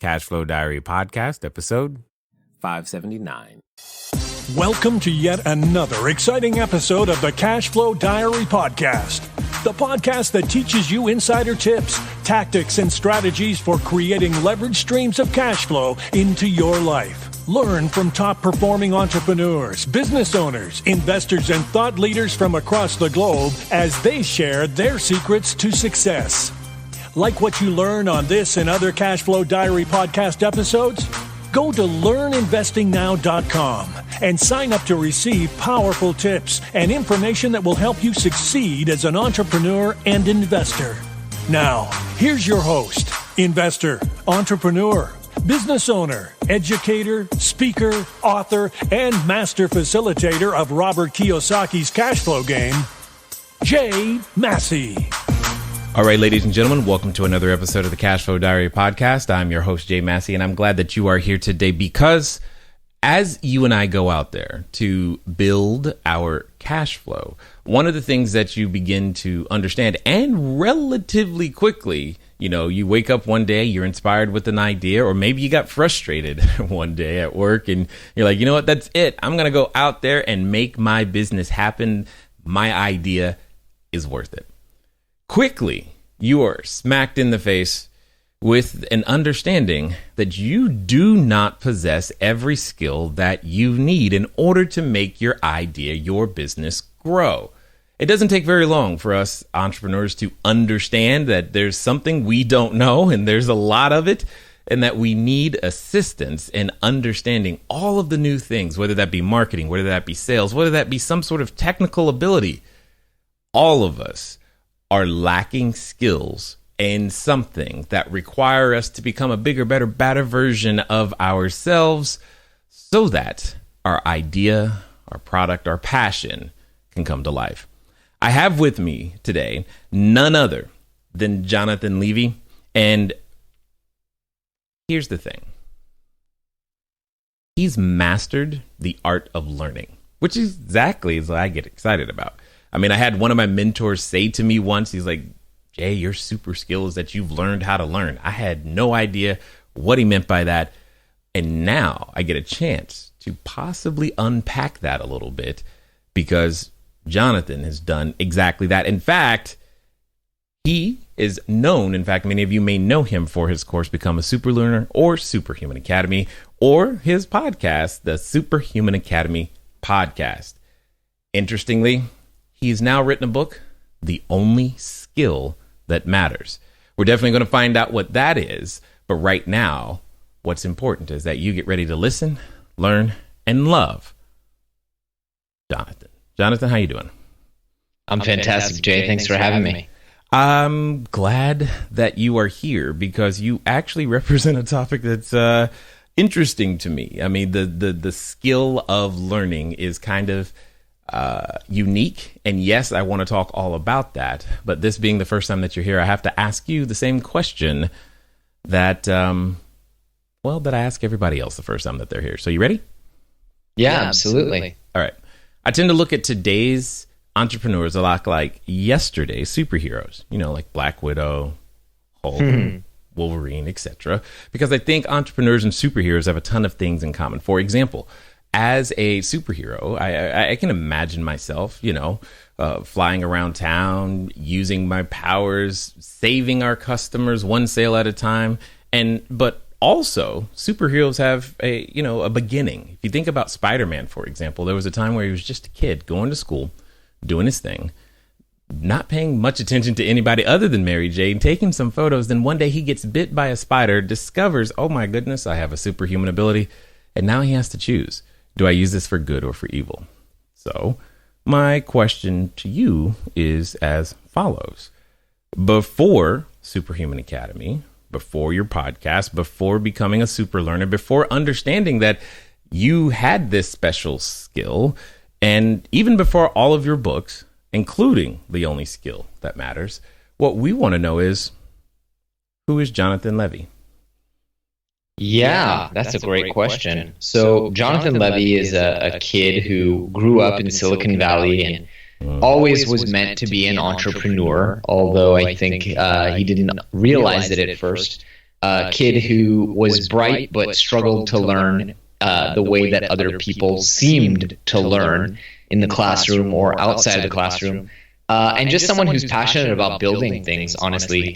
Cashflow Diary Podcast, episode 579. Welcome to yet another exciting episode of the Cashflow Diary Podcast, the podcast that teaches you insider tips, tactics, and strategies for creating leverage streams of cash flow into your life. Learn from top-performing entrepreneurs, business owners, investors, and thought leaders from across the globe as they share their secrets to success. Like what you learn on this and other Cashflow Diary podcast episodes? Go to learninvestingnow.com and sign up to receive powerful tips and information that will help you succeed as an entrepreneur and investor. Now, here's your host, investor, entrepreneur, business owner, educator, speaker, author, and master facilitator of Robert Kiyosaki's cash flow game, Jay Massey. All right, ladies and gentlemen, welcome to another episode of the Cashflow Diary Podcast. I'm your host, Jay Massey, and I'm glad that you are here today because as you and I go out there to build our cash flow, one of the things that you begin to understand, and relatively quickly, you wake up one day, you're inspired with an idea, or maybe you got frustrated one day at work and you're like, you know what, that's it. I'm going to go out there and make my business happen. My idea is worth it. Quickly, you are smacked in the face with an understanding that you do not possess every skill that you need in order to make your idea, your business grow. It doesn't take very long for us entrepreneurs to understand that there's something we don't know, and there's a lot of it, and that we need assistance in understanding all of the new things, whether that be marketing, whether that be sales, whether that be some sort of technical ability. All of us are lacking skills in something that require us to become a bigger, better version of ourselves so that our idea, our product, our passion can come to life. I have with me today none other than Jonathan Levi. And here's the thing. He's mastered the art of learning, which is exactly what I get excited about. I mean, I had one of my mentors say to me once, he's like, Jay, your super skill is that you've learned how to learn. I had no idea what he meant by that. And now I get a chance to possibly unpack that a little bit because Jonathan has done exactly that. In fact, he is known. In fact, many of you may know him for his course, Become a SuperLearner or Superhuman Academy, or his podcast, the Superhuman Academy podcast. Interestingly, he's now written a book, The Only Skill That Matters. We're definitely going to find out what that is. But right now, what's important is that you get ready to listen, learn, and love Jonathan. Jonathan, how you doing? I'm fantastic, Jay. Thanks for having me. I'm glad that you are here because you actually represent a topic that's interesting to me. I mean, the skill of learning is kind of unique. And yes, I want to talk all about that. But this being the first time that you're here, I have to ask you the same question that, that I ask everybody else the first time that they're here. So you ready? Yeah, absolutely. All right. I tend to look at today's entrepreneurs a lot like yesterday's superheroes, like Black Widow, Hulk, Wolverine, etc. Because I think entrepreneurs and superheroes have a ton of things in common. For example, as a superhero, I can imagine myself, flying around town, using my powers, saving our customers one sale at a time. But also, superheroes have a beginning. If you think about Spider-Man, for example, there was a time where he was just a kid going to school, doing his thing, not paying much attention to anybody other than Mary Jane, taking some photos. Then one day he gets bit by a spider, discovers, oh my goodness, I have a superhuman ability. And now he has to choose. Do I use this for good or for evil? So my question to you is as follows. Before Superhuman Academy, before your podcast, before becoming a super learner, before understanding that you had this special skill, and even before all of your books, including The Only Skill That Matters, what we want to know is, who is Jonathan Levi? Yeah, that's a great question. So Jonathan Levi is a kid who grew up in Silicon Valley and always was meant to be an entrepreneur, although I think he didn't realize it at first. a kid who was bright but struggled to learn the way that other people seemed to learn in the classroom or outside of the classroom. And just someone who's passionate about building things, honestly.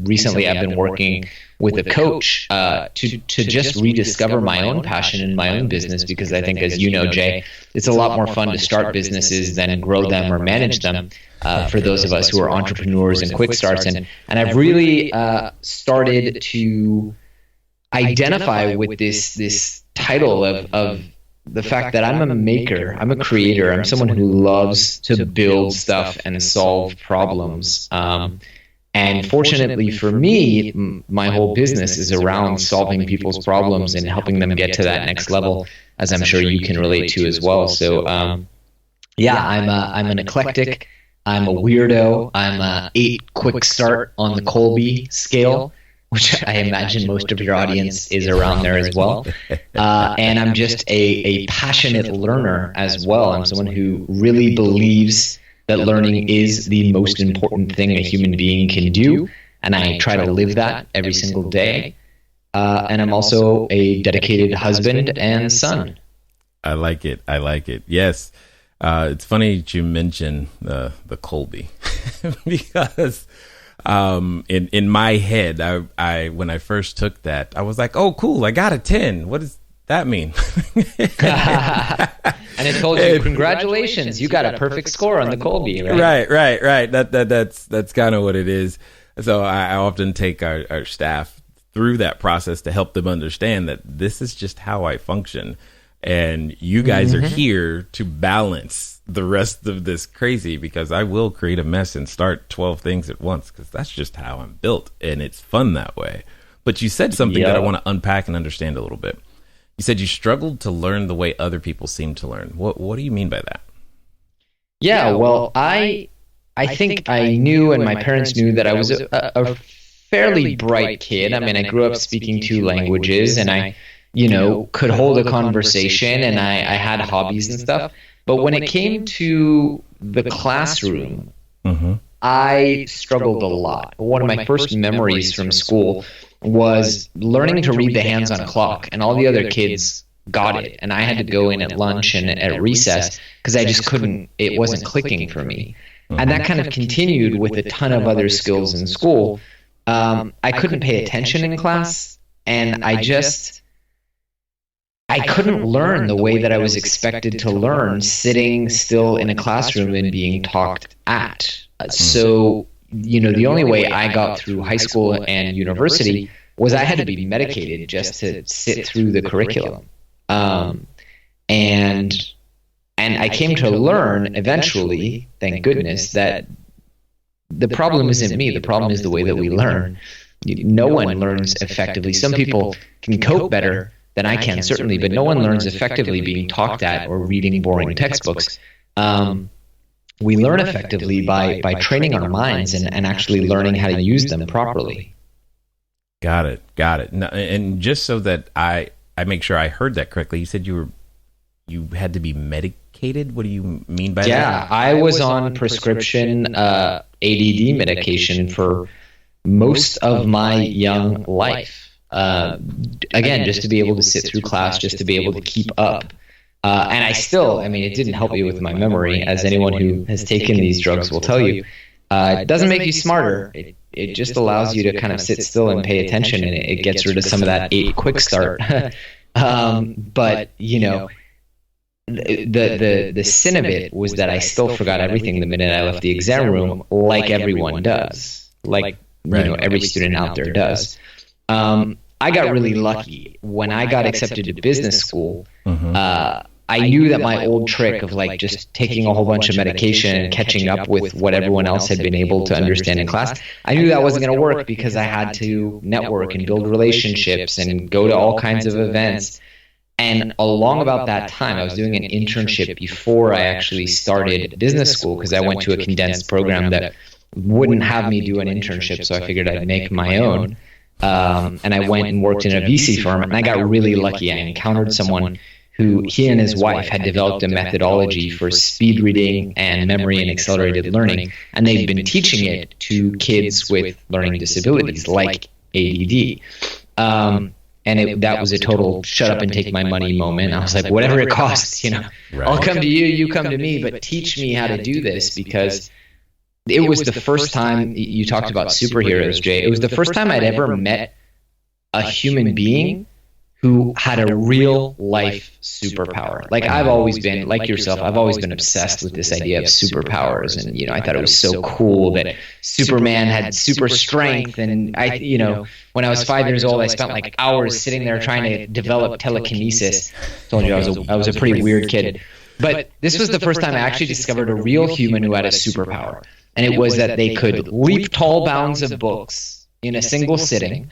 Recently, I've been working with a coach to just rediscover my own passion in my own business, because I think, as you know, Jay, it's a lot more fun to start businesses than grow them or manage them for those of us who are entrepreneurs and quick starts. And I've really started to identify with this title of the fact that I'm a maker, I'm a creator, I'm someone who loves to build stuff and solve problems. And fortunately for me, my whole business is around solving people's problems and helping them get to that next level, as I'm sure you can relate to as well. So, I'm an eclectic, I'm a weirdo, I'm a 8 quick start on the Kolbe scale, which I imagine most of your audience is around there as well. And I'm just a passionate learner as well. I'm someone who really believes that learning is the most important thing a human being can do. And I try to live that every single day. And I'm also a dedicated husband and son. I like it. Yes. It's funny that you mention the Kolbe because in my head, I when I first took that, I was like, oh, cool, I got a 10. What does that mean? And it told you, congratulations, you got a perfect score on the Kolbe, right? Right. That's kind of what it is. So I often take our staff through that process to help them understand that this is just how I function. And you guys are here to balance the rest of this crazy, because I will create a mess and start 12 things at once, because that's just how I'm built, and it's fun that way. But you said something that I want to unpack and understand a little bit. You said you struggled to learn the way other people seem to learn. What do you mean by that? Yeah, well, I think I knew, and my parents knew, that I was a fairly bright kid. I mean, I grew up speaking 2 languages, and I could hold a conversation, and I had hobbies and stuff. But when it came to the classroom, I struggled a lot. One of my first memories from school was learning to read the hands on a clock, and all the other kids got it, and I had to go in at lunch and at recess because I just couldn't, it wasn't clicking for me. And that kind of continued with a ton of other skills in school. I couldn't pay attention in class, and I couldn't learn the way that I was expected to learn sitting still in a classroom and being talked at. So, the only way I got through high school and university was I had to be medicated just to sit through the curriculum. And I came to learn eventually, thank goodness, that the problem isn't me. The problem is the way that we learn. No one learns effectively. Some people can cope better than I can, certainly, but no one learns effectively being talked at or reading boring textbooks. We learn effectively by training our minds and actually learning how to use them properly. Got it. Now, and just so that I make sure I heard that correctly, you said you had to be medicated? What do you mean by that? Yeah, I was on prescription ADD medication for most of my young life. Again, just to be able to sit through class, just to be able to keep up. And it didn't help me with my memory, as anyone who has taken these drugs will tell you. It doesn't make you smarter. It just allows you to kind of sit still and pay attention, and it gets rid of some of that 8 quick start. But, the sin of it was that I still forgot everything the minute I left the exam room, like everyone does, every student out there does. I got really lucky. When I got accepted to business school, I knew that my old trick of just taking a whole bunch of medication and catching up with what everyone else had been able to understand in class, I knew that wasn't going to work, because I had to network and build relationships and go to all kinds of events. And along about that time, I was doing an internship before I actually started business school, because I went to a condensed program that wouldn't have me do an internship, so I figured I'd make my own. And I went and worked in a VC firm, and I got really lucky. I encountered someone who, he and his wife had developed a methodology for speed reading and memory and accelerated learning, and they'd been teaching it to kids with learning disabilities, like ADD. That was a total shut up and take my money moment. I was like, whatever it costs, I'll come to you, you come to me, but teach me how to do this, because it was the first time. You talked about superheroes, Jay. It was the first time I'd ever met a human being who had a real life superpower. Like, I've always been, like yourself, I've always been obsessed with this idea of superpowers. And, I thought it was so cool that Superman had super strength. And when I was 5 years old, I spent like hours sitting there trying to develop telekinesis. Told you I was a pretty weird kid. But this was the first time I actually discovered a real human who had a superpower. And it was that they could leap tall bounds of books in a single sitting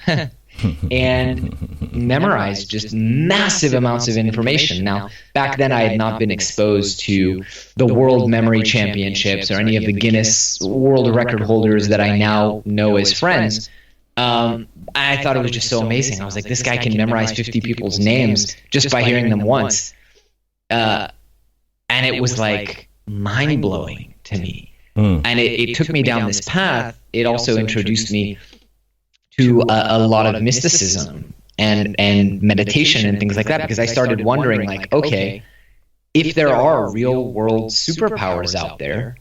and memorize just massive amounts of information. Now, back then I had not been exposed to the World Memory Championships or any of the Guinness World Record holders that I now know as friends. I thought it was just so amazing. I was like, this guy can memorize 50 people's names just by hearing them once. And it was like mind-blowing to me. And it took me down this path. It also introduced me to a lot of mysticism and meditation and things like that, because I started wondering, like, okay, if there are real world superpowers out there,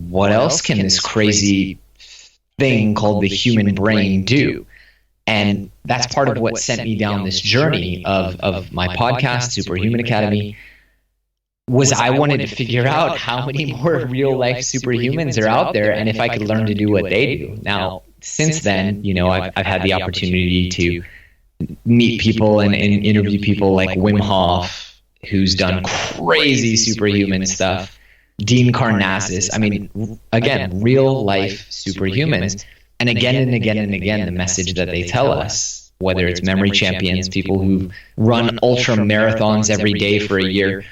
what else can this crazy thing called the human brain do? And that's part of what sent me down this journey of my podcast, Superhuman Academy, was I wanted to figure out how many more real life superhumans are out there, and if I could learn to do what they do. Now, since then, I've had the opportunity to meet people and interview people like Wim Hof, who's done crazy superhuman stuff, Dean Karnazes. I mean, again, real life superhumans. And again and again and again, the message that they tell us, whether it's memory champions, people who run ultra marathons every day for a year,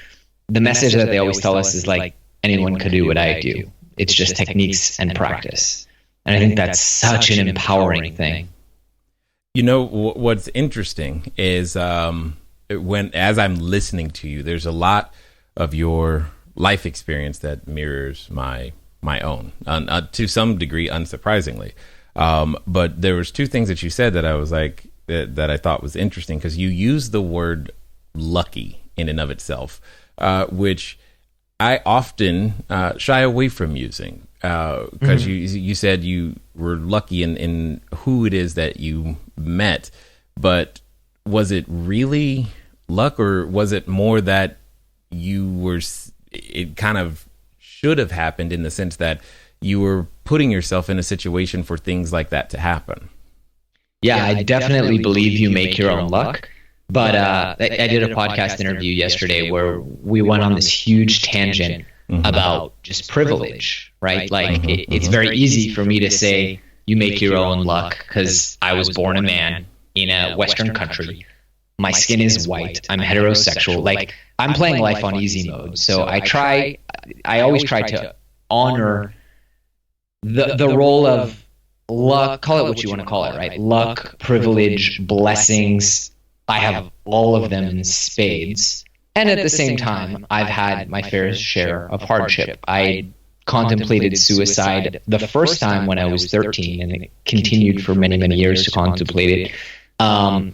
the message that they always tell us is like, anyone could do what I do. It's just techniques and practice. And I think that's such an empowering thing. What's interesting is as I'm listening to you, there's a lot of your life experience that mirrors my own, to some degree, unsurprisingly. But there was two things that you said that I was like, that I thought was interesting, because you used the word lucky in and of itself, which I often shy away from using, because you said you were lucky in who it is that you met, but was it really luck, or was it more that it kind of should have happened, in the sense that you were putting yourself in a situation for things like that to happen? Yeah, I definitely believe you make your own luck. But I did a podcast interview yesterday where we went on this huge tangent about just privilege, right? Like, it's very easy for me to say you make your own luck because I was born a man in a Western country. My skin is white. I'm heterosexual. Like, I'm playing life on easy mode. So I always try to honor the role of luck, call it what you want to call it, right? Luck, privilege, blessings. I have all of them in spades. And at the same time, I've had my fair share of hardship. I contemplated suicide the first time when I was 13, and it continued for many, many years to contemplate it.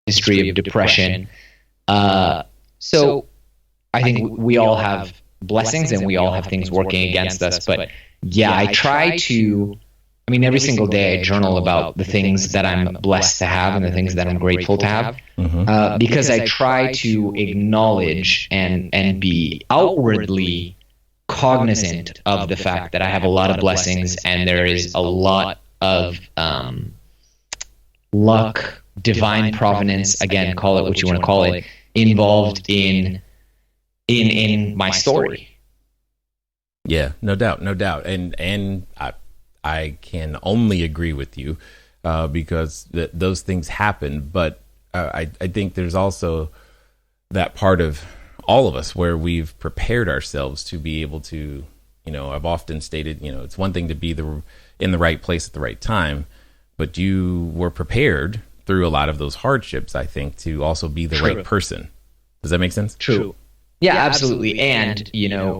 History of depression. So I think we all have blessings and we all have things working against us. But yeah, I try to, every single day I journal about the things that I'm blessed to have and the things that I'm grateful to have, because I try to acknowledge and be outwardly cognizant of the fact that I have a lot of blessings and there is a lot of luck, divine providence, again, call it what you want to call it, involved in my story. Yeah, no doubt. And I can only agree with you, because those things happen. But I think there's also that part of all of us where we've prepared ourselves to be able to, I've often stated, it's one thing to be in the right place at the right time, but you were prepared through a lot of those hardships, I think, to also be the right person. Does that make sense? True. Yeah, absolutely. And,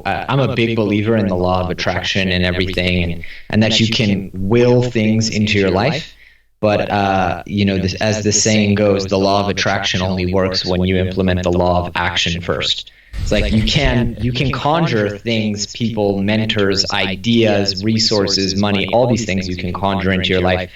I'm a big believer in the law of attraction and everything, and that you can will things into your life. But, as the saying goes, the law of attraction only works when you implement the law of action first. It's like you can conjure things, people, mentors, ideas, resources, money, all these things you can conjure into your life,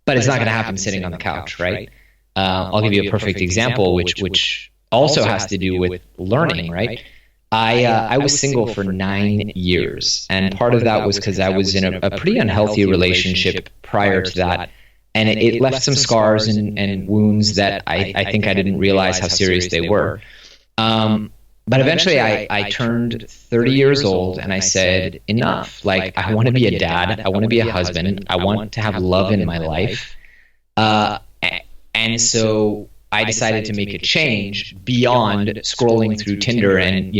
but it's not going to happen sitting on the couch, right? I'll give you a perfect example, which also has to do with learning, right? I was single for 9 years, and part of that was because I was in a pretty unhealthy relationship prior to that, and it left some scars and wounds that I think I didn't realize how serious they were. But eventually I turned 30 years old and I said, enough. Like, I want to be a dad. I want to be a husband. I want to have love in my life. And so I decided to make a change beyond scrolling through Tinder. And,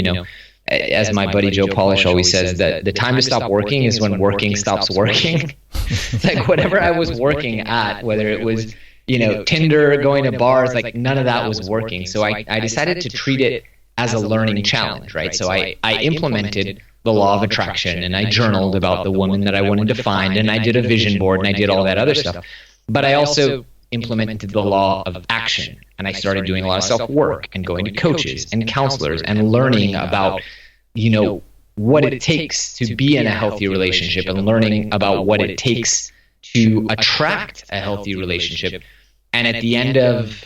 as my buddy Joe Polish always says, that the time to stop working is when working stops working. It's like whatever I was working at, whether it was, Tinder, going to bars, like none of that was working. So I decided to treat it as a learning challenge, right? So I implemented the law of attraction, and I journaled about the woman that I wanted to find, and I did a vision board, and I did all that other stuff. But I also implemented the law of action, and I started doing a lot of self-work and going to coaches and counselors and learning about, what it takes to be in a healthy relationship, and learning about what it takes to attract a healthy relationship. And at the end of,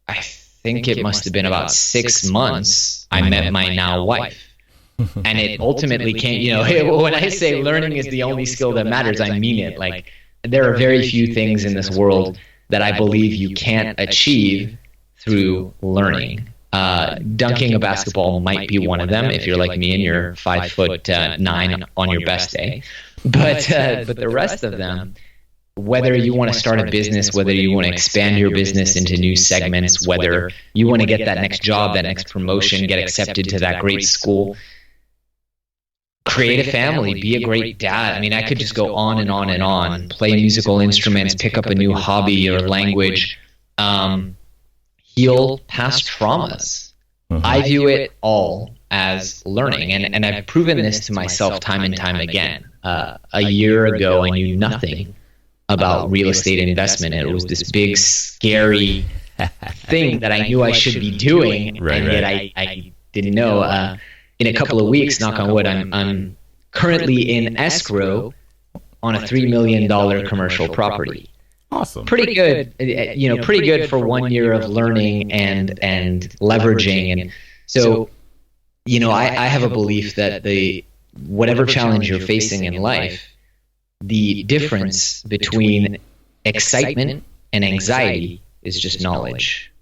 I think it must have been about 6 months, I met my now wife. And it ultimately came, when I say learning is the only skill that matters, I mean it. Like, there are very few things in this world that I believe you can't achieve through learning. Dunking a basketball might be one of them if you're like me and you're 5'9" on your best day. But the rest of them, whether you want to start a business, whether you want to expand your business into new segments, whether you want to get that next job, that next promotion, get accepted to that great school, create a family, be a great dad. I mean, I could just go on and on and on, play musical instruments, pick up a new hobby or language, heal past traumas. Mm-hmm. I view it all as learning. And I've proven this to myself time and time again. A year ago, I knew nothing about real estate investment. It was this big, scary thing that I knew I should be doing, yet I didn't know. In a couple of weeks, knock on wood, I'm currently in escrow on a $3 million commercial property. Awesome. Pretty good, pretty good for 1 year of learning and leveraging. And so, I have a belief that whatever challenge you're facing in life, the difference between excitement and anxiety is just knowledge.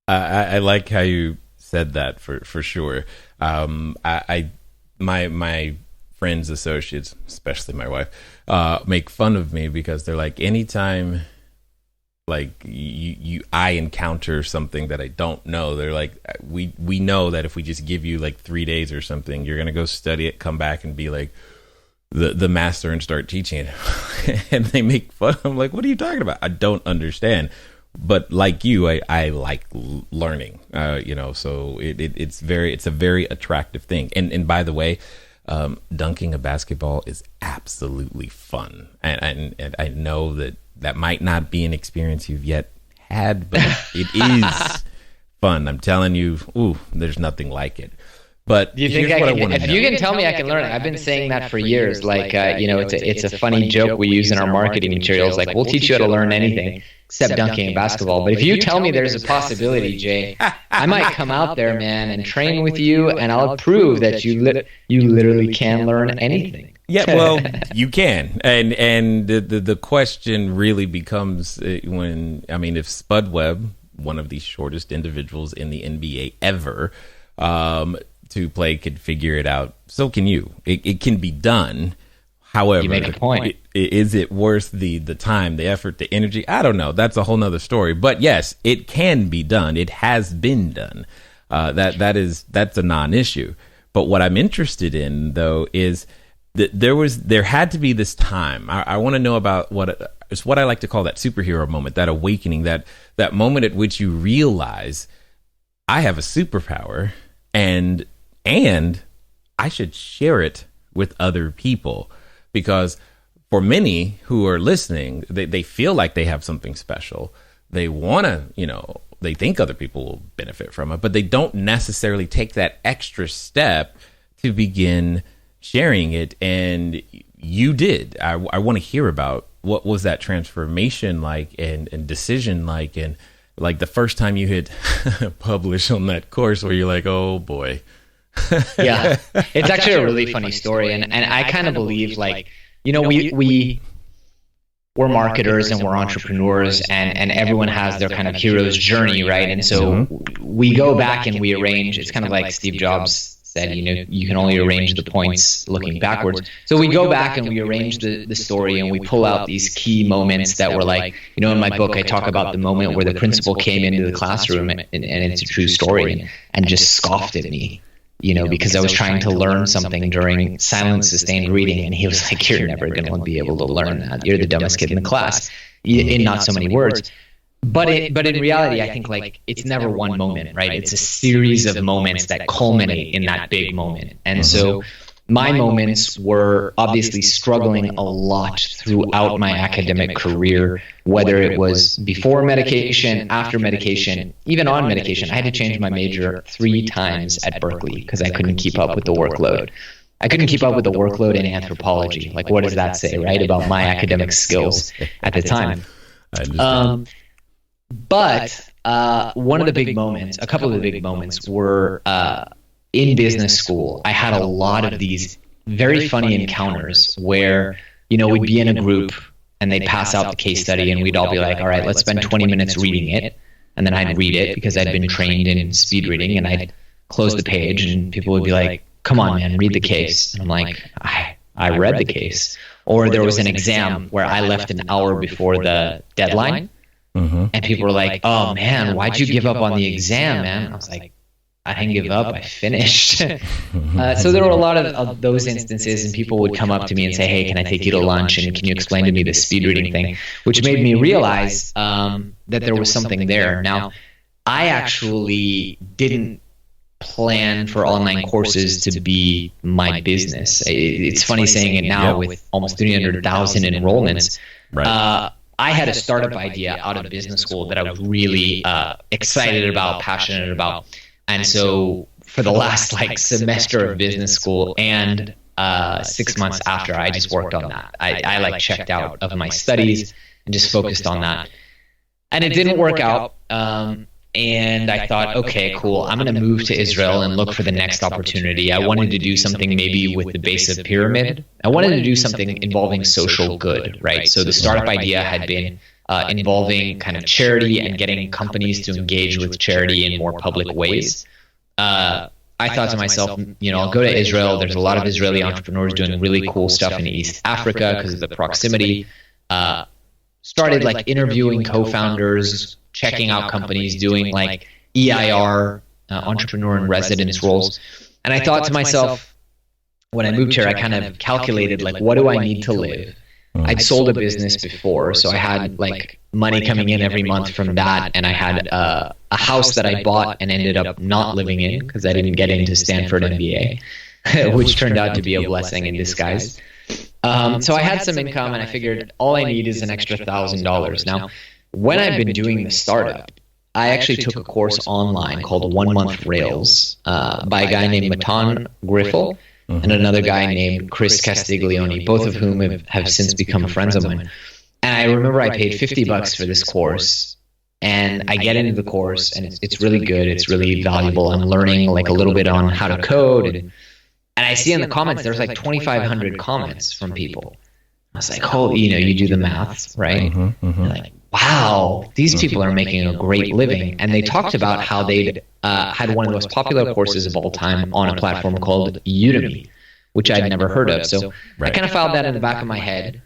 I like how you said that for sure. My friends, associates, especially my wife, make fun of me because they're like, anytime like I encounter something that I don't know, they're like, we know that if we just give you like 3 days or something, you're gonna go study it, come back and be like the master and start teaching it. And they make fun. I'm like, what are you talking about? I don't understand. But like you, I like learning, so it's a very attractive thing. And by the way, dunking a basketball is absolutely fun. And I know that might not be an experience you've yet had, but it is fun. I'm telling you, there's nothing like it. But do you think if you can tell me I can learn it? I've been saying that for years. Like, it's a funny joke we use in our marketing materials. Like, we'll teach you how to learn anything except dunking and basketball. But if you tell me there's a possibility, Jay, I might come out there, man, and train with you, and I'll prove that you literally can learn anything. Yeah, well, you can. And the question really becomes if Spud Webb, one of the shortest individuals in the NBA ever, to play, could figure it out, so can you. It can be done. However, you make a point. Is it worth the time, the effort, the energy? I don't know. That's a whole nother story. But yes, it can be done. It has been done. That's a non-issue. But what I'm interested in, though, is that there had to be this time. I want to know about it's what I like to call that superhero moment, that awakening, that moment at which you realize I have a superpower and I should share it with other people, because for many who are listening, they feel like they have something special. They want to, they think other people will benefit from it, but they don't necessarily take that extra step to begin sharing it. And you did. I want to hear about what was that transformation like, and decision like, and like the first time you hit publish on that course where you're like, oh boy. Yeah, it's actually a really funny story. And I kind of believe, like, we're marketers and we're entrepreneurs, and everyone has their kind of hero's journey, right? And so we go back and we arrange. It's kind of like Steve Jobs said, you can only arrange the points looking backwards. So we go back and we arrange the story, and we pull out these key moments that were like, in my book, I talk about the moment where the principal came into the classroom, and it's a true story, and just scoffed at me, because I was trying to learn something during silent sustained reading. And he was like, you're never going to be able to learn that. You're the dumbest kid in the class, in not so many words. But in reality, I think, like, it's never one moment, right? It's a series of moments that culminate in that big moment. And so my moments were obviously struggling a lot throughout my academic career, whether it was before medication, after medication, even on medication. I had to change my major 3 times at Berkeley because I couldn't keep up with the workload. I couldn't keep up with the workload in anthropology. Like, what does that say, right, about my academic skills at the time? But one of the big moments, a couple of the big moments were in business school. I had a lot of these very funny encounters where, we'd be in a group and they'd pass out the case study, and we'd all be like, all right, let's spend 20 minutes reading it. And then I'd read it because I'd been trained in speed reading, and I'd close the page and people would be like, come on, man, read the case. And I'm like, I read the case. Or there was an exam where I left an hour before the deadline. And people were like, oh man, why'd you give up on the exam, man? I was like, I didn't give up, I finished. So there were a lot of those instances, and people would come up to me and say, hey, can I take you to lunch, and can you explain to me the speed reading thing? Which made me realize that there was something there. Now, I actually didn't plan for online courses to be my business. It's funny saying it now with almost 300,000 enrollments. Right. I had a startup idea out of business school that I was really excited about, passionate about. And so for the last semester of business school and 6 months after, I just worked on that. I checked out of my studies and just focused on that. And it didn't work out. And I thought, okay, cool. I'm going to move to Israel and look for the next opportunity. I wanted to do something maybe with the base of the pyramid. I wanted to do something involving social good, right? So the startup idea had been involving kind of charity and getting companies to engage with charity in more public ways. I thought to myself, I'll go to Israel. There's a lot of Israeli entrepreneurs doing really cool stuff in East Africa because of the proximity. Started interviewing co-founders, checking out companies, doing EIR, entrepreneur in residence roles. And I thought to myself, when I moved here, I kind of calculated, what do I need to live? I'd sold a business before, so I had money coming in every month from that. And I had a house that I bought and ended up not living in because I didn't get into Stanford MBA, which turned out to be a blessing in disguise. So I had some income, and I figured all I need is an extra $1,000. Now, when I've been doing the startup, I actually took a course online called 1 Month Rails by a guy named Matan Griffel and another guy named Chris Castiglione, both of whom have since become friends of mine. And I remember I paid $50 for this course, and I get into the course, and it's really good. It's really valuable. I'm learning a little bit on how to code, and I see in the comments there's 2,500 comments from people. I was like, holy, you do the math, right? Wow, these people are making a great living. And they talked about how they'd had one of the most popular courses of all time on a platform called Udemy, which I'd never heard of. So I kind of filed that in the back of my head,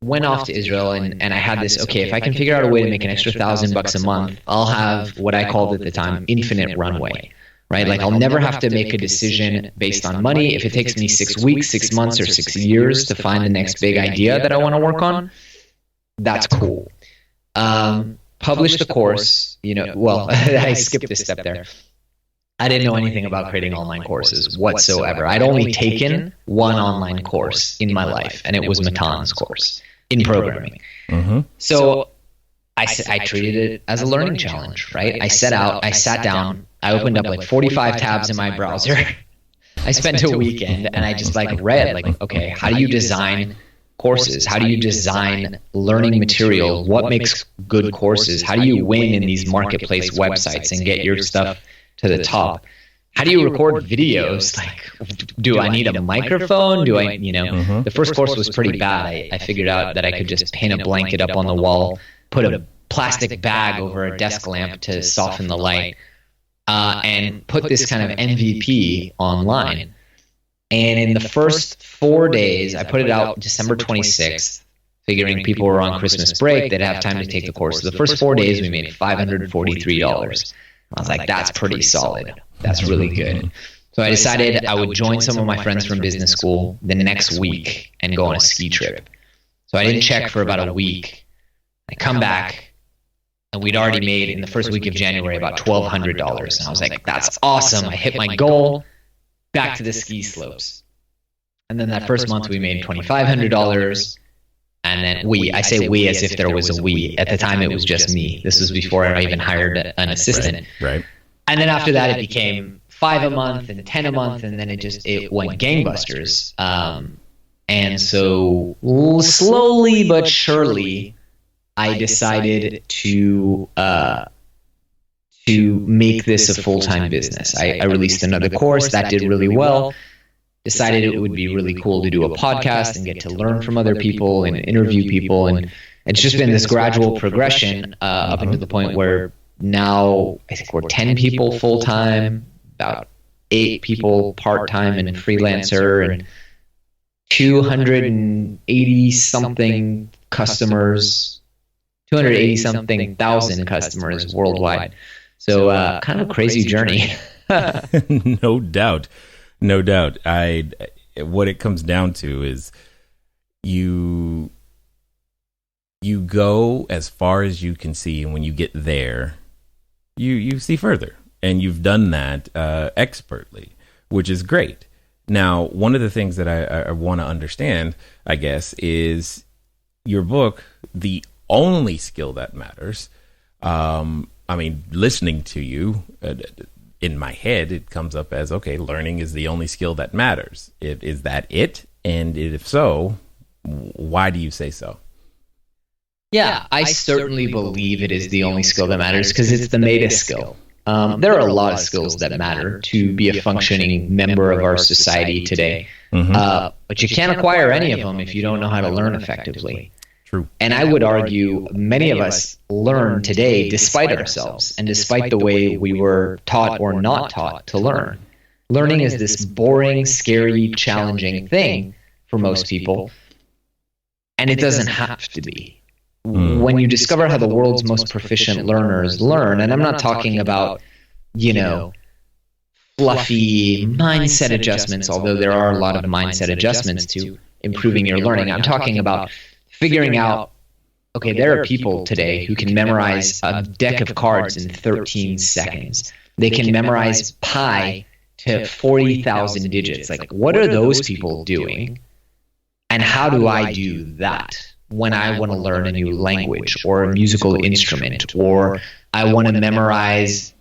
went off to Israel, and I had this, okay, if I can figure out a way to make an extra $1,000 a month, I'll have what I called at the time infinite runway. Right? I'll never have to make a decision based on money. If it takes me 6 weeks, 6 months, or 6 years to find the next big idea that I want to work on, that's cool. Publish the course, I skipped this step there. I didn't know anything about creating online courses whatsoever. I'd only taken one online course in my life, and it was Matan's course in programming. So I treated it as a learning challenge, right? I sat down, I opened up like 45 tabs in my browser. I spent a weekend and I just read okay, how do you design courses? How do you design learning material? What makes good courses? How do you win in these marketplace websites and get your stuff to the top? How do you record videos? Do I need a microphone? Do I, the first course was pretty bad. I figured out that I could just paint a blanket up on the wall, put a plastic bag over a desk lamp to soften the light, and put this kind of MVP online. And in the first 4 days, I put it out December 26th, figuring people were on Christmas break, they'd have time to take the course. So the first 4 days, we made $543. I was like, that's pretty solid. That's really good. So I decided I would join some of my friends from business school the next week and go on a ski trip. So I didn't check for about a week. I come back, and we'd already made, in the first week of January, about $1,200. And I was like, that's awesome. I hit my goal. Back to the ski slopes. And then that first month we made $2,500. And then I say we as if there was a we. At the time it was just me. This was before I even hired an assistant. Right. And then after that it became 5 a month and 10 a month, and then it went gangbusters. And so slowly but surely I decided to make this a full-time business. I released another course that did really well, decided it would be really cool to do a podcast and get to learn from other people and interview people. And it's just been this gradual progression up until the point where now I think we're 10 people full-time, about 8 people part-time and freelancer, and 280-something customers, 280-something thousand customers worldwide. So kind of a crazy journey. No doubt. What it comes down to is you go as far as you can see, and when you get there, you see further. And you've done that expertly, which is great. Now, one of the things that I want to understand, I guess, is your book, The Only Skill That Matters. Listening to you, in my head, it comes up as, okay, learning is the only skill that matters. Is that it? And if so, why do you say so? Yeah, I certainly believe it is the only skill that matters because it's the meta skill. There are a lot of skills that matter to be a functioning member of our society today. But you can't acquire any of them if you don't know how to learn effectively. True. And I would argue many of us learn today despite ourselves and despite the way we were taught or not taught to learn. Learning is this boring, scary, challenging thing for most people, and it doesn't have to be. When you discover how the world's most proficient learners learn, and I'm not talking about, fluffy mindset adjustments, although there are a lot of mindset adjustments to improving your learning. I'm talking about figuring out, okay, there are people today who can memorize a deck of cards in 13 seconds. They can memorize pi to 40,000 digits. What are those people doing? And how do I do that when I want to learn a new language or a musical instrument, or I want to memorize,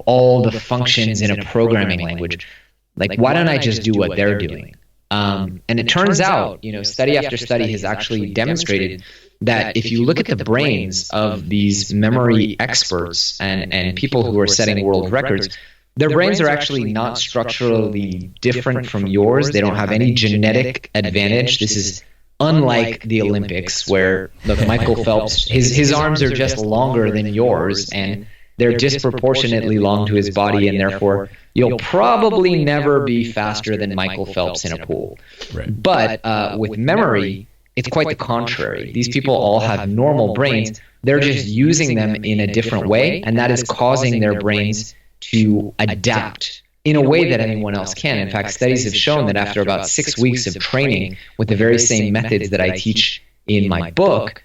all the functions in a programming language? Why don't I just do what they're doing? And it turns out, study after study has actually demonstrated that if you look at the brains of these memory experts and people who are setting world records, their brains are actually not structurally different from yours. They don't have any genetic advantage. This is unlike the Olympics, where Michael Phelps, his arms are just longer than yours, and they're disproportionately long to his body, and therefore you'll probably never be faster than Michael Phelps in a pool. Right. But with memory, it's quite the contrary. These people all have normal brains. They're just using them in a different way, and that is causing their brains to adapt in a way that anyone else can. In fact, studies have shown that after about 6 weeks of training with the very same methods that I teach in my book,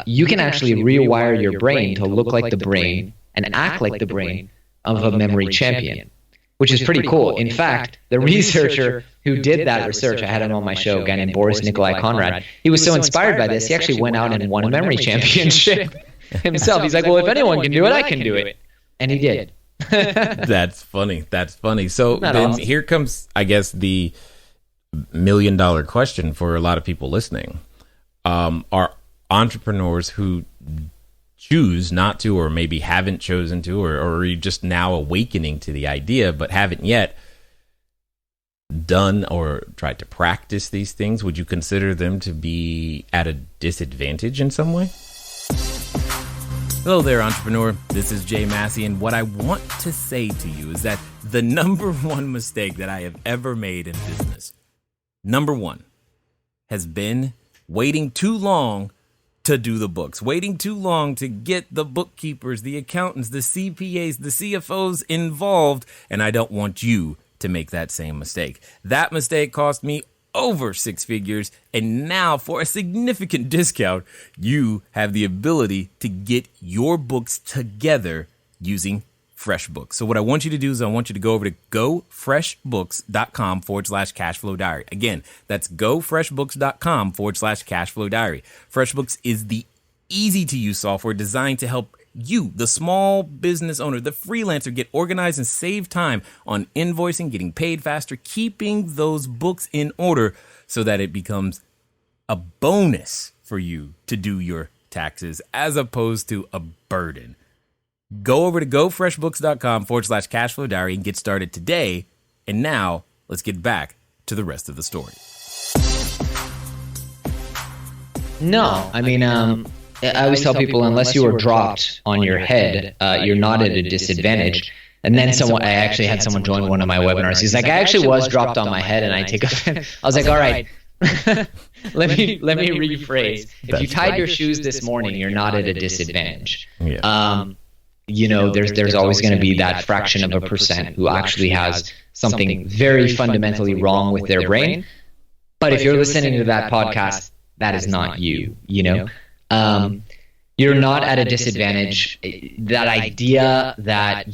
you can actually rewire your brain to look like the brain and act like the brain of a memory champion, which is pretty cool. In fact, the researcher who did that research, I had him on my show, a guy named Boris Nikolai Conrad, he was so inspired by this, he actually went out and won a memory championship himself. He's like, well, if anyone can do it, I can do it. And he did. That's funny. So then here comes, I guess, the $1 million question for a lot of people listening. Are entrepreneurs who choose not to, or maybe haven't chosen to, or are you just now awakening to the idea but haven't yet done or tried to practice these things, would you consider them to be at a disadvantage in some way? Hello there, entrepreneur. This is Jay Massey, and what I want to say to you is that the number one mistake that I have ever made in business, number one, has been waiting too long to do the books, waiting too long to get the bookkeepers, the accountants, the CPAs, the CFOs involved, and I don't want you to make that same mistake. That mistake cost me over 6 figures, and now for a significant discount, you have the ability to get your books together using FreshBooks. So what I want you to do is I want you to go over to gofreshbooks.com/cashflowdiary. Again, that's gofreshbooks.com/cashflowdiary. FreshBooks is the easy to use software designed to help you, the small business owner, the freelancer, get organized and save time on invoicing, getting paid faster, keeping those books in order so that it becomes a bonus for you to do your taxes as opposed to a burden. Go over to gofreshbooks.com/cashflowdiary and get started today. And now let's get back to the rest of the story. No, I mean, I always tell people, unless you are dropped on your head, you're not at a disadvantage. And then I actually had someone join one of my webinars. He's like, I actually was dropped on my head, and I take offense. I was like, all right, let me rephrase. If you tied your shoes this morning, you're not at a disadvantage. Yeah. There's always going to be that fraction of a percent who actually has something very fundamentally wrong with their brain. But if you're listening to that podcast, that is not you, you're not at a disadvantage. That idea that,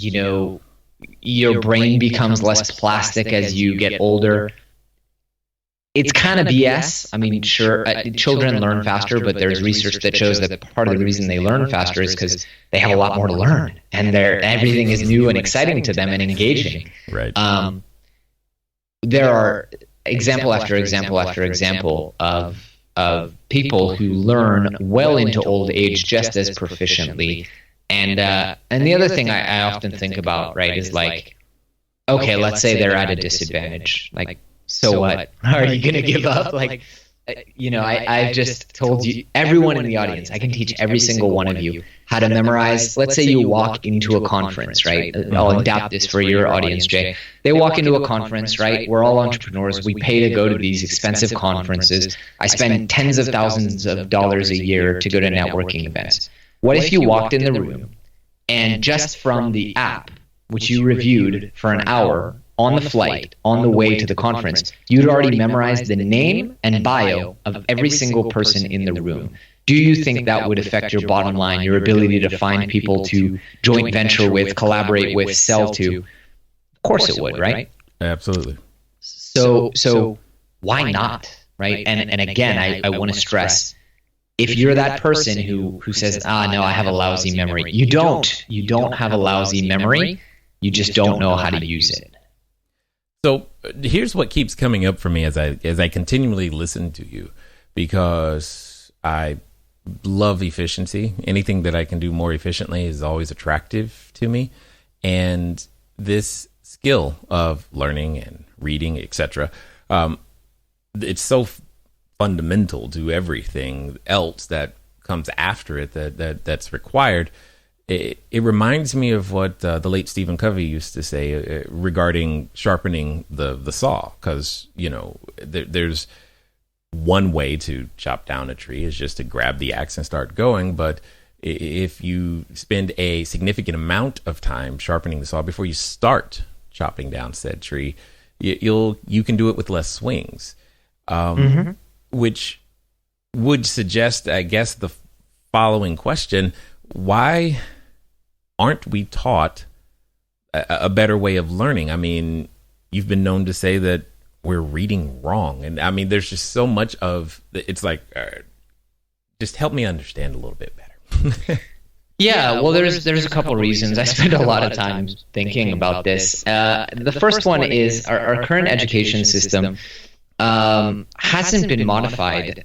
your brain becomes less plastic as you get older, it's kind of BS. I mean, sure, children learn faster, but there's research that shows that part of the reason they learn faster is because they have a lot more to learn, and everything is new and exciting to them and engaging. Right. There are example after example after example of people who learn well into old age just as proficiently. And the other thing I often think about, right, is like, okay, let's say they're at a disadvantage. Like, so what? Are you going to give up? Like, I've just told you, everyone in the audience, I can teach every single one of you how to memorize. Let's say you walk into a conference, right? I'll adapt this for your audience, Jay. They walk into a conference, right? We're all entrepreneurs. We pay to go to these expensive conferences. I spend tens of thousands of dollars a year to go to networking events. What if you walked in the room and just from the app, which you reviewed for an hour, on the flight, on the way to the conference, you'd already memorized the name and bio of every single person in the room? Do you think that would affect your bottom line, your ability to find people to joint venture with, collaborate with, sell to? Of course it would, right? Absolutely. So why not, right? And again, I want to stress, if you're that person who says, no, I have a lousy memory, you don't have a lousy memory. You just don't know how to use it. So here's what keeps coming up for me as I continually listen to you, because I love efficiency. Anything that I can do more efficiently is always attractive to me. And this skill of learning and reading, etc., it's so fundamental to everything else that comes after it that's required. It reminds me of what the late Stephen Covey used to say regarding sharpening the saw, because there's one way to chop down a tree is just to grab the axe and start going. But if you spend a significant amount of time sharpening the saw before you start chopping down said tree, you can do it with less swings, which would suggest, I guess, the following question: why aren't we taught a better way of learning. I mean, you've been known to say that we're reading wrong. And I mean, there's just so much of it's like, just help me understand a little bit better. Yeah, well, there's a couple reasons. I spend a lot of time thinking about this. The first one is our current education system hasn't been modified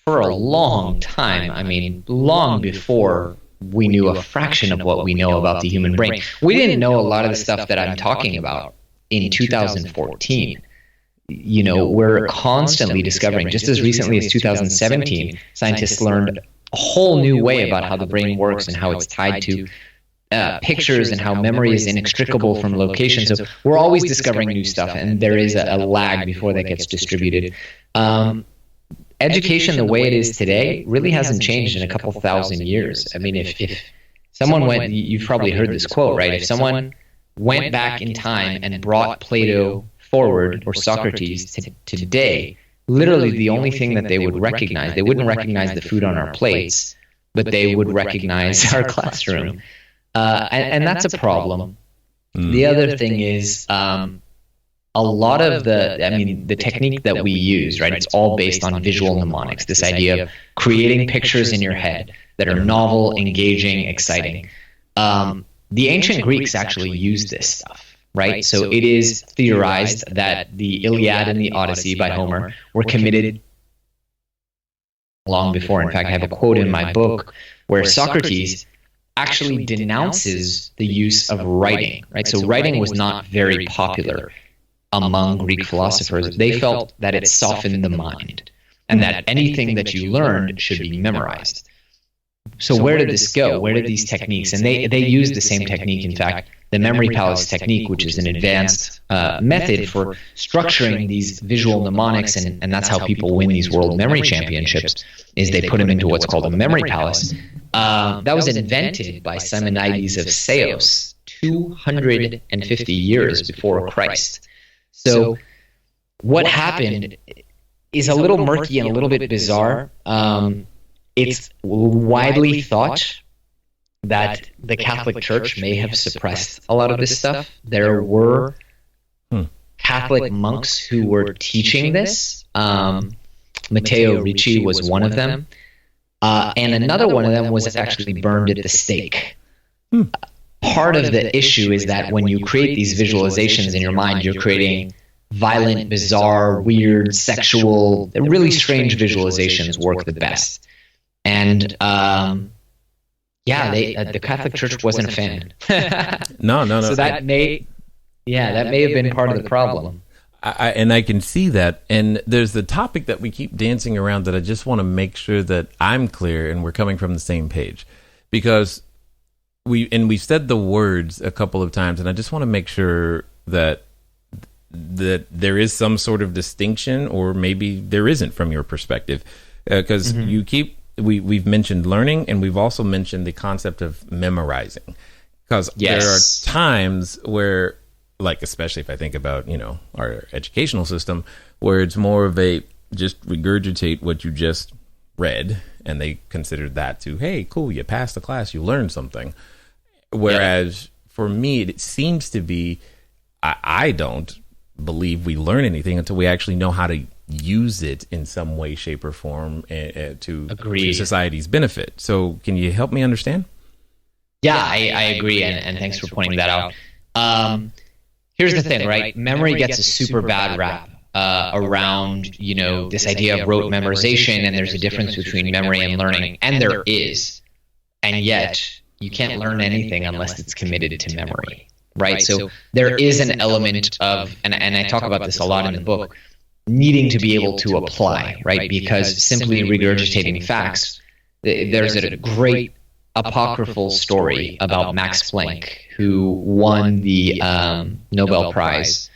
for a long time. I mean, long before we knew a fraction of what we know about the human brain. We didn't know a lot of the stuff that I'm talking about in 2014. You know, we're constantly discovering, just as recently as 2017, scientists learned a whole new way about how the brain works and how it's tied to pictures and how memory is inextricable from location. So we're always discovering new stuff, and there is a lag before that gets distributed. Education, the way it is today, really hasn't changed in a couple thousand years. I mean, if someone went, you've probably heard this quote, right? If someone went back in time and brought Plato forward, or Socrates to today, literally the only thing that they would recognize, they wouldn't recognize the food on our plates, but they would recognize our classroom. And that's a problem. The other thing is a lot of the technique that we use, right? It's all based on visual mnemonics, this idea of creating pictures in your head that are novel, engaging, exciting. The ancient Greeks actually used this stuff. Right? So it is theorized that the Iliad and the Odyssey by Homer were committed long before. In fact, I have a quote in my book where Socrates actually denounces the use of writing. Right? So writing was not very popular among Greek philosophers. They felt that it softened the mind and that anything that you learned should be memorized. So where did this go? Where did these techniques? And they use the same technique. In fact, the memory palace technique, which is an advanced method for structuring these visual mnemonics, and that's how people win these world memory championships, is they put them into what's called a memory palace. That was invented by Simonides of Ceos 250 years before Christ. So what happened is a little murky and a little bit bizarre. It's widely thought that the Catholic Church may have suppressed a lot of this stuff. There were Catholic monks who were teaching this. Matteo Ricci was one of them. And another one of them was actually burned at the stake. Part of the issue is that when you create these visualizations in your mind, you're creating violent, bizarre, weird, sexual, really strange visualizations work the best. And the Catholic Church wasn't a fan. No. So that may have been part of the problem. And I can see that. And there's the topic that we keep dancing around that I just want to make sure that I'm clear and we're coming from the same page, because we've said the words a couple of times, and I just want to make sure that there is some sort of distinction, or maybe there isn't from your perspective, because we've mentioned learning, and we've also mentioned the concept of memorizing, because there are times where, like, especially if I think about, our educational system, where it's more of a just regurgitate what you just read, and they considered that to, hey, cool, you passed the class, you learned something. Whereas for me, it seems to be, I don't believe we learn anything until we actually know how to use it in some way, shape, or form to society's benefit. So can you help me understand? Yeah, I agree, and thanks for pointing that out. Here's the thing, right? Memory gets a super bad rap around, this idea of rote memorization, and there's a difference between memory and learning, and there is. And yet, you can't learn anything unless it's committed to memory, right? So there is an element of, and I talk about this a lot in the book, needing to be able to apply, right? Because simply regurgitating facts, there's a great apocryphal story about Max Planck, who won the Nobel Prize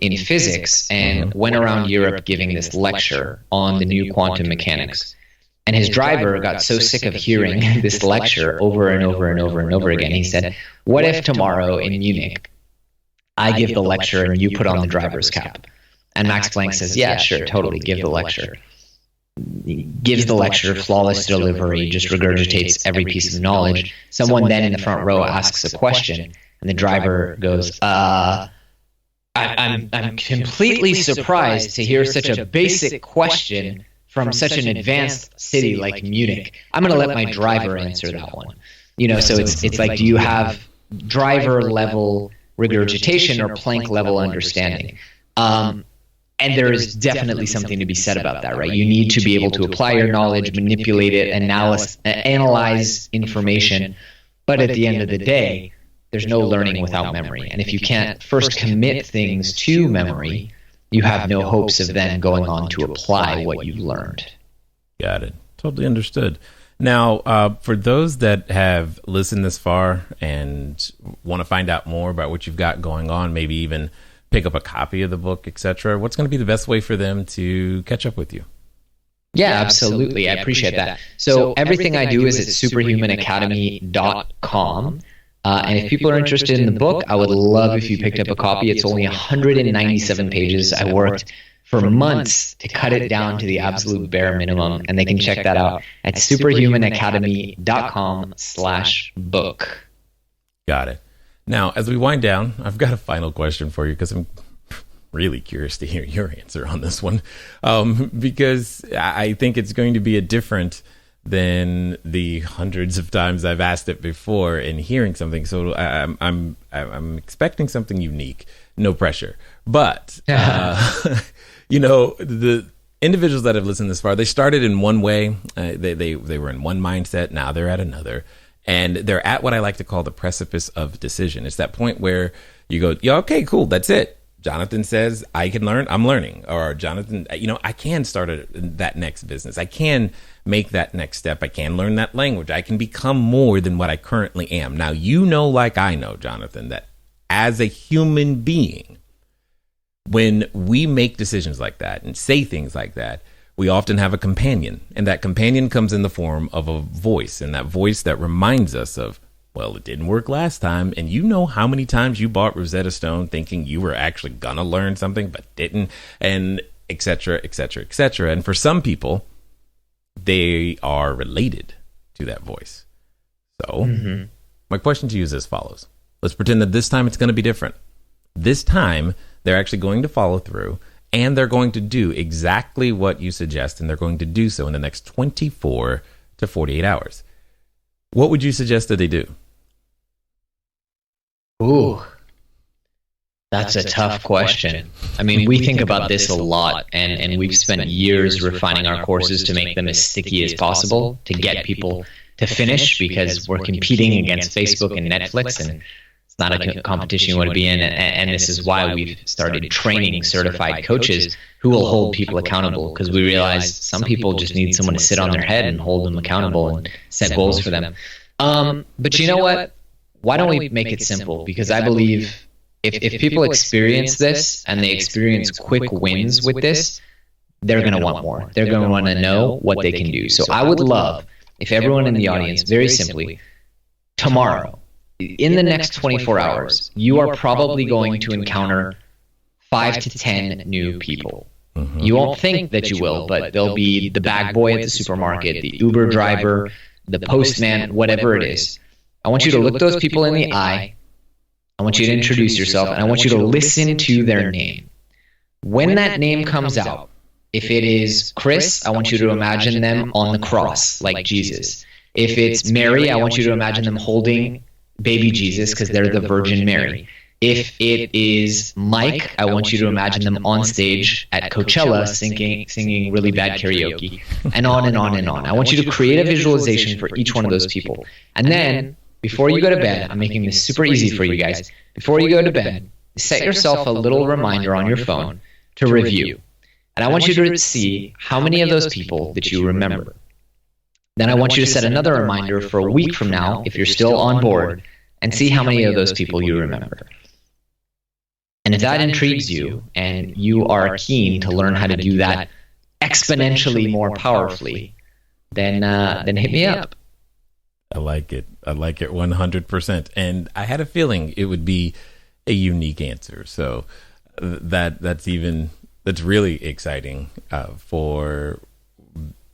in physics and went around Europe giving this lecture on the new quantum mechanics. And his driver got so sick of hearing this lecture over and over and over and over again. He said, what if tomorrow in Munich, I give the lecture and you put on the driver's cap? And Max Planck says, yeah, sure, totally, give the lecture. He gives the lecture, flawless delivery, just regurgitates every piece of knowledge. Someone then in the front row asks a question, And the driver goes, I'm completely surprised to hear such a basic question from such an advanced city like Munich. I'm going to let my driver answer that one. So it's like, do you have driver level regurgitation or plank level understanding? And there is definitely something to be said about that, right? You need to be able to apply your knowledge, manipulate it, analyze information. But at the end of the day, there's no learning without memory. And if you can't first commit things to memory, you have no hopes of then going on to apply what you've learned. Got it. Totally understood. Now, for those that have listened this far and want to find out more about what you've got going on, maybe even pick up a copy of the book, etc., what's going to be the best way for them to catch up with you? Yeah, absolutely. I appreciate that. So everything I do is at superhumanacademy.com. And if people are interested in the book, I would love if you picked up a copy. It's only 197 pages. I worked for months to cut it down to the absolute bare minimum, and they can check that out at superhumanacademy.com/book. Got it. Now, as we wind down, I've got a final question for you because I'm really curious to hear your answer on this one, because I think it's going to be a different than the hundreds of times I've asked it before in hearing something. So I'm expecting something unique. No pressure, but the individuals that have listened this far, they started in one way. They were in one mindset. Now they're at another, and they're at what I like to call the precipice of decision. It's that point where you go, yeah, okay, cool, that's it. Jonathan says I can learn, I'm learning. Or Jonathan, I can start that next business. I can make that next step. I can learn that language. I can become more than what I currently am. Now, like I know, Jonathan, that as a human being, when we make decisions like that and say things like that, we often have a companion. And that companion comes in the form of a voice. And that voice that reminds us of, well, it didn't work last time. And you know how many times you bought Rosetta Stone thinking you were actually going to learn something, but didn't, and et cetera, et cetera, et cetera. And for some people, they are related to that voice. So my question to you is as follows. Let's pretend that this time it's going to be different. This time, they're actually going to follow through, and they're going to do exactly what you suggest, and they're going to do so in the next 24 to 48 hours. What would you suggest that they do? Ooh, that's a tough question. I mean, we think about this a lot, and we've spent years refining our courses to make them as sticky as possible to get people to finish, because we're competing against Facebook and Netflix, and it's not a competition you want to be in. And this is why we've started training certified coaches who will hold people accountable, because we realize some people just need someone to sit on their head and hold them accountable and set goals for them. But you know what? Why don't we make it simple? Because I believe if people experience this and they experience quick wins with this, they're going to want more. They're going to want to know what they can do. So I would love if everyone in the audience, very simply, tomorrow, in the next 24 hours, you are probably going to encounter 5 to 10 new people. You won't think that you will, but there'll be the bag boy at the supermarket, the Uber driver, the postman, whatever it is. I want you to look those people in the eye. I want you to introduce yourself, and I want you to listen to their name. When that name comes out, if it is Chris, I want you to imagine them on the cross, like Jesus. If it's Mary, I want you to imagine them holding baby Jesus, because they're the Virgin Mary. If it is Mike, I want you to imagine them on stage at Coachella singing really bad karaoke, and on and on and on. I want you to create a visualization for each one of those people. And then, before you go to bed, I'm making this super easy for you guys. Before you go to bed, set yourself a little reminder on your phone to review. And I want you to see how many of those people that you remember. Then I want you to set another reminder for a week from now, if you're still on board, and see how many of those people you remember. And if that intrigues you, and you are keen to learn how to do that exponentially more powerfully, then hit me up. I like it. I like it 100%. And I had a feeling it would be a unique answer. So that's really exciting for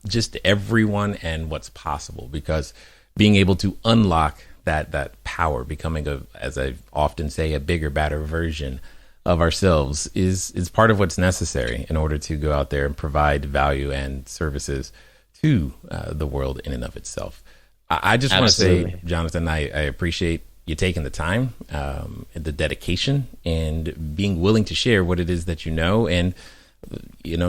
just everyone and what's possible, because being able to unlock that power, becoming as I often say, a bigger, better version of ourselves is part of what's necessary in order to go out there and provide value and services to the world in and of itself. I just want to say, Jonathan, I appreciate you taking the time, the dedication, and being willing to share what it is that you know, and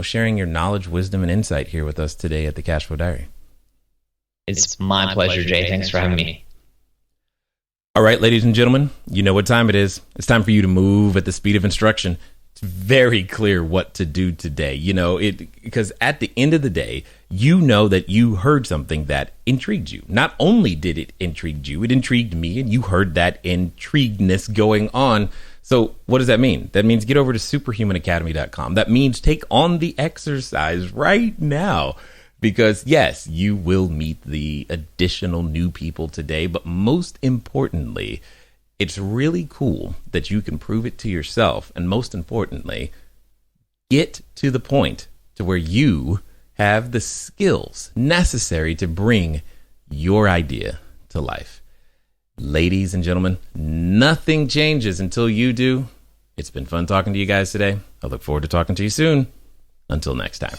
sharing your knowledge, wisdom, and insight here with us today at the Cashflow Diary. It's my pleasure, Jay. Thanks for having me. All right, ladies and gentlemen, you know what time it is. It's time for you to move at the speed of instruction. It's very clear what to do today. Because at the end of the day, you know that you heard something that intrigued you. Not only did it intrigue you, it intrigued me, and you heard that intriguedness going on. So what does that mean? That means get over to superhumanacademy.com. That means take on the exercise right now. Because yes, you will meet the additional new people today, but most importantly, it's really cool that you can prove it to yourself. And most importantly, get to the point to where you have the skills necessary to bring your idea to life. Ladies and gentlemen, nothing changes until you do. It's been fun talking to you guys today. I look forward to talking to you soon. Until next time.